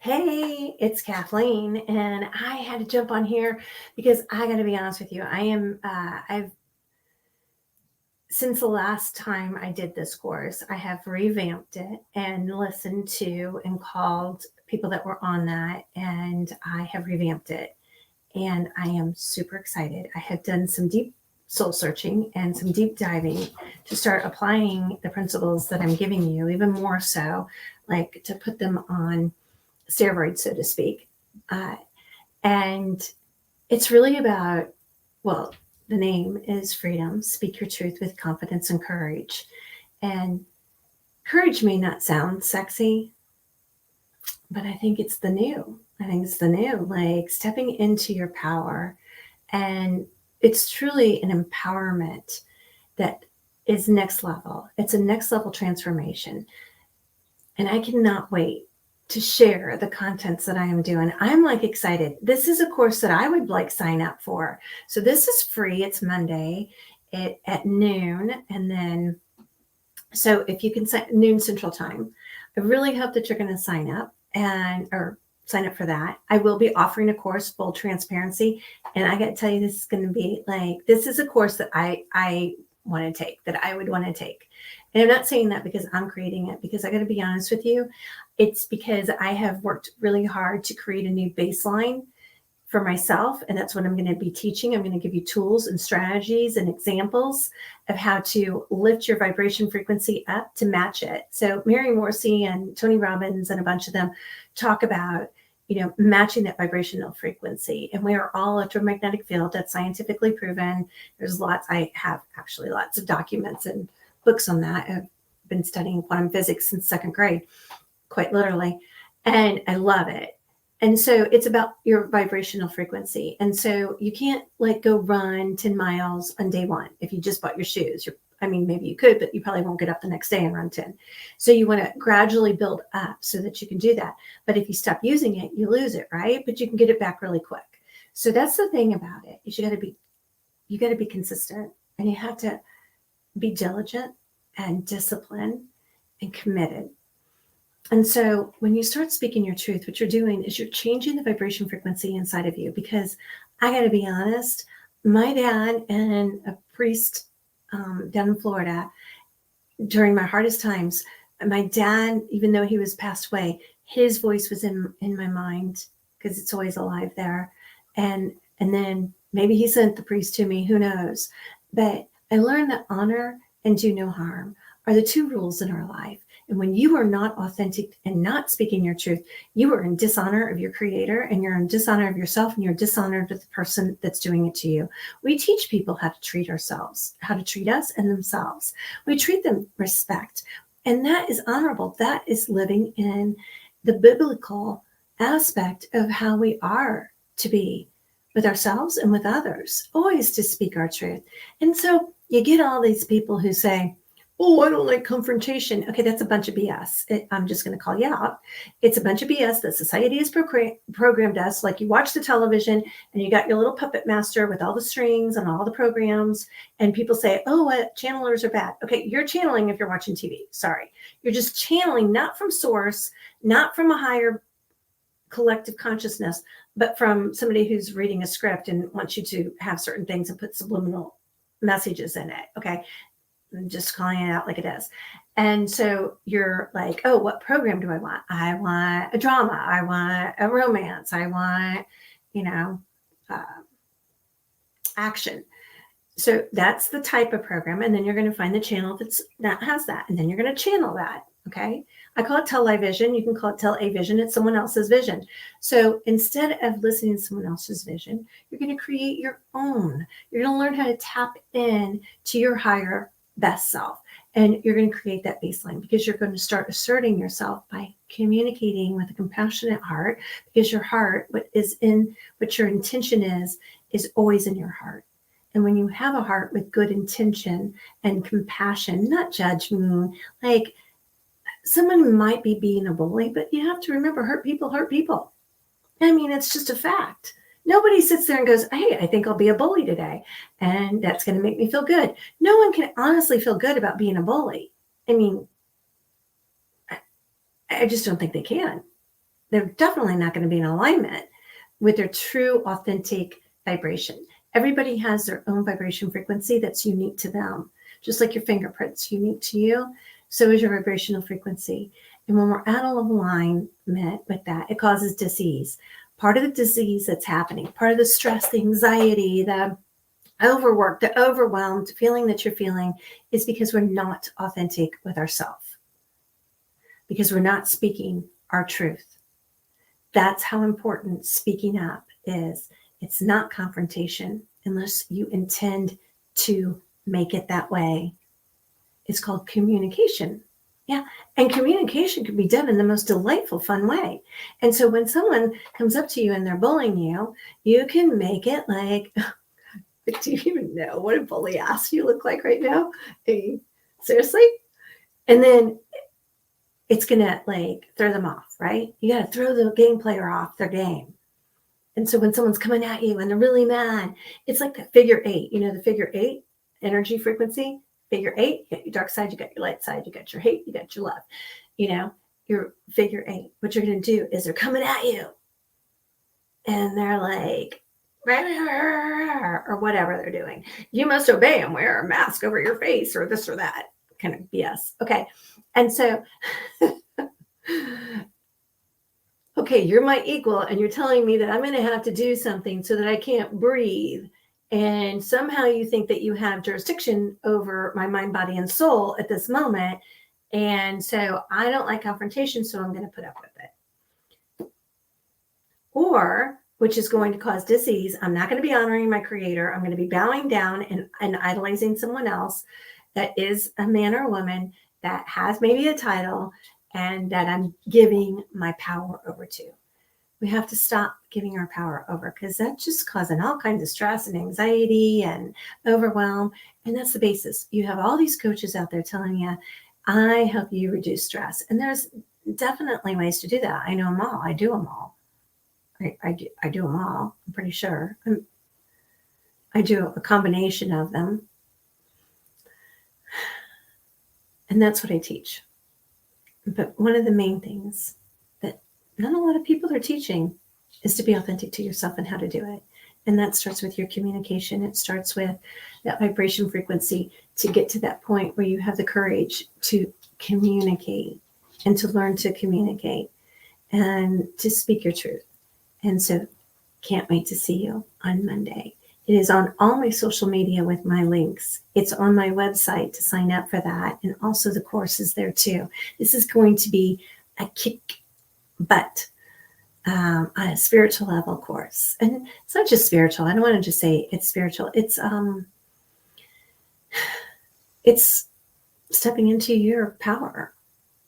Hey, it's Kathleen, and I had to jump on here because I got to be honest with you. I've, since the last time I did this course, I have revamped it and listened to and called people that were on that, and I have revamped it. And I am super excited. I have done some deep soul searching and some deep diving to start applying the principles that I'm giving you, even more so, like to put them on steroids, so to speak. Uh, and it's really about, well, the name is Freedom. Speak your truth with confidence and courage. And courage may not sound sexy, but I think it's the new. I think it's the new, like stepping into your power. And it's truly an empowerment that is next level. It's a next level transformation. And I cannot wait to share the contents that I am doing. I'm like excited. This is a course that I would like sign up for. So this is free. It's Monday at noon. And then, so if you can sign noon Central Time, I really hope that you're going to sign up or sign up for that. I will be offering a course, full transparency. And I got to tell you, this is going to be like, this is a course that I want to take, that I would want to take. And I'm not saying that because I'm creating it, because I got to be honest with you. It's because I have worked really hard to create a new baseline for myself. And that's what I'm going to be teaching. I'm going to give you tools and strategies and examples of how to lift your vibration frequency up to match it. So Mary Morrissey and Tony Robbins and a bunch of them talk about, matching that vibrational frequency. And we are all electromagnetic field. That's scientifically proven. I have actually lots of documents and books on that. I've been studying quantum physics since second grade, quite literally. And I love it. And so it's about your vibrational frequency. And so you can't go run 10 miles on day one. If you just bought your shoes, maybe you could, but you probably won't get up the next day and run 10. So you want to gradually build up so that you can do that. But if you stop using it, you lose it, right? But you can get it back really quick. So that's the thing about it, is you got to be consistent, and you have to be diligent and disciplined and committed. And so when you start speaking your truth, what you're doing is you're changing the vibration frequency inside of you. Because I got to be honest, my dad and a priest down in Florida, during my hardest times, my dad, even though he was passed away, his voice was in my mind, because it's always alive there. And then maybe he sent the priest to me, who knows? But I learned that honor and do no harm are the two rules in our life. And when you are not authentic and not speaking your truth, you are in dishonor of your creator, and you're in dishonor of yourself, and you're dishonored with the person that's doing it to you. We teach people how to treat ourselves, how to treat us and themselves. We treat them respect. And that is honorable. That is living in the biblical aspect of how we are to be with ourselves and with others, always to speak our truth. And so you get all these people who say, oh, I don't like confrontation. Okay, that's a bunch of BS. I'm just going to call you out. It's a bunch of BS that society has programmed us. Like, you watch the television and you got your little puppet master with all the strings and all the programs, and people say, oh, channelers are bad. Okay, you're channeling if you're watching TV. Sorry. You're just channeling, not from source, not from a higher collective consciousness, but from somebody who's reading a script and wants you to have certain things and put subliminal messages in it. Okay. I'm just calling it out like it is. And so you're like, oh, what program do I want? I want a drama. I want a romance. I want, action. So that's the type of program. And then you're going to find the channel that has that. And then you're going to channel that. Okay. I call it television. You can call it tele-vision. It's someone else's vision. So instead of listening to someone else's vision, you're going to create your own. You're going to learn how to tap in to your higher best self. And you're going to create that baseline, because you're going to start asserting yourself by communicating with a compassionate heart, because your heart, what your intention is always in your heart. And when you have a heart with good intention and compassion, not judgment, like, someone might be being a bully, but you have to remember, hurt people hurt people. It's just a fact. Nobody sits there and goes, hey, I think I'll be a bully today, and that's going to make me feel good. No one can honestly feel good about being a bully. I just don't think they can. they're definitely not going to be in alignment with their true, authentic vibration. Everybody has their own vibration frequency that's unique to them. Just like your fingerprint's unique to you, so is your vibrational frequency. And when we're out of alignment with that, it causes disease. Part of the disease that's happening, part of the stress, the anxiety, the overwork, the overwhelmed feeling that you're feeling is because we're not authentic with ourselves, because we're not speaking our truth. That's how important speaking up is. It's not confrontation unless you intend to make it that way. It's called communication. Yeah. And communication can be done in the most delightful, fun way. And so when someone comes up to you and they're bullying you, you can make it like, do you even know what a bully ass you look like right now? Hey, seriously? And then it's going to like throw them off, right? You got to throw the game player off their game. And so when someone's coming at you and they're really mad, it's like the figure eight, the figure eight energy frequency, figure eight, you got your dark side, you got your light side, you got your hate, you got your love, your figure eight. What you're going to do is they're coming at you and they're like, or whatever they're doing. You must obey and wear a mask over your face or this or that kind of BS. Okay. And so, okay, you're my equal and you're telling me that I'm going to have to do something so that I can't breathe. And somehow you think that you have jurisdiction over my mind, body, and soul at this moment. And so I don't like confrontation, so I'm going to put up with it. Or, which is going to cause disease, I'm not going to be honoring my creator. I'm going to be bowing down and idolizing someone else that is a man or a woman that has maybe a title and that I'm giving my power over to. We have to stop giving our power over because that's just causing all kinds of stress and anxiety and overwhelm. And that's the basis. You have all these coaches out there telling you, I help you reduce stress. And there's definitely ways to do that. I know them all. I do them all. I do them all. I'm pretty sure. I do a combination of them. And that's what I teach. But one of the main things that not a lot of people are teaching is to be authentic to yourself and how to do it. And that starts with your communication. It starts with that vibration frequency to get to that point where you have the courage to communicate and to learn to communicate and to speak your truth. And so can't wait to see you on Monday. It is on all my social media with my links. It's on my website to sign up for that. And also the course is there too. This is going to be a kick butt on a spiritual level course. And it's not just spiritual. I don't want to just say it's spiritual. It's stepping into your power.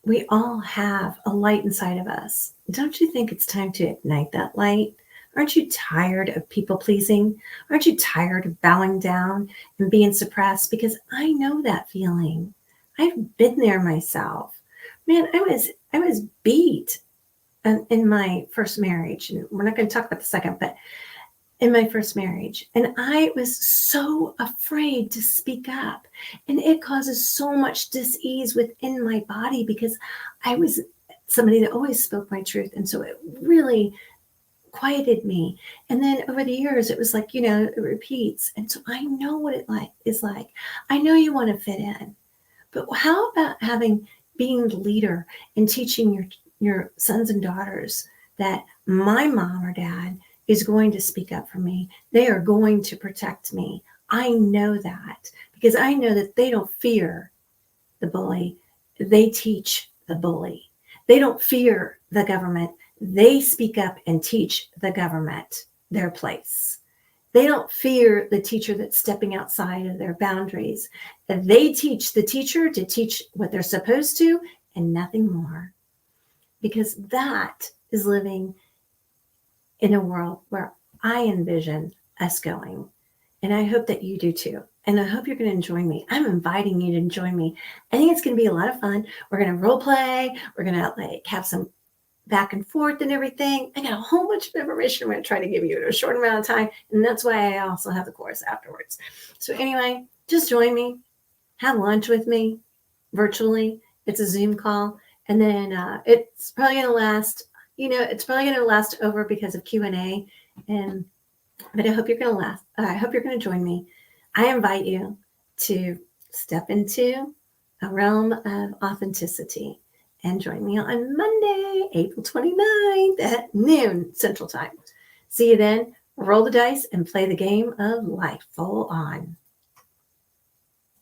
We all have a light inside of us. Don't you think it's time to ignite that light? Aren't you tired of people pleasing? Aren't you tired of bowing down and being suppressed? Because I know that feeling. I've been there myself. Man, I was beat in my first marriage. And we're not going to talk about the second, but in my first marriage. And I was so afraid to speak up. And it causes so much dis-ease within my body because I was somebody that always spoke my truth. And so it really quieted me. And then over the years, it was like, it repeats. And so I know what it is like. I know you want to fit in, but how about being the leader and teaching your sons and daughters that my mom or dad is going to speak up for me. They are going to protect me. I know that because I know that they don't fear the bully. They teach the bully. They don't fear the government. They speak up and teach the government their place. They don't fear the teacher that's stepping outside of their boundaries. They teach the teacher to teach what they're supposed to and nothing more. Because that is living in a world where I envision us going. And I hope that you do too. And I hope you're going to join me. I'm inviting you to join me. I think it's going to be a lot of fun. We're going to role play. We're going to have some back and forth and everything. I got a whole bunch of information I'm going to try to give you in a short amount of time. And that's why I also have the course afterwards. So anyway, just join me. Have lunch with me virtually. It's a Zoom call. And then it's probably going to last, it's probably going to last over because of Q&A, but I hope you're going to last. I hope you're going to join me. I invite you to step into a realm of authenticity and join me on Monday, April 29th at noon Central Time. See you then. Roll the dice and play the game of life full on.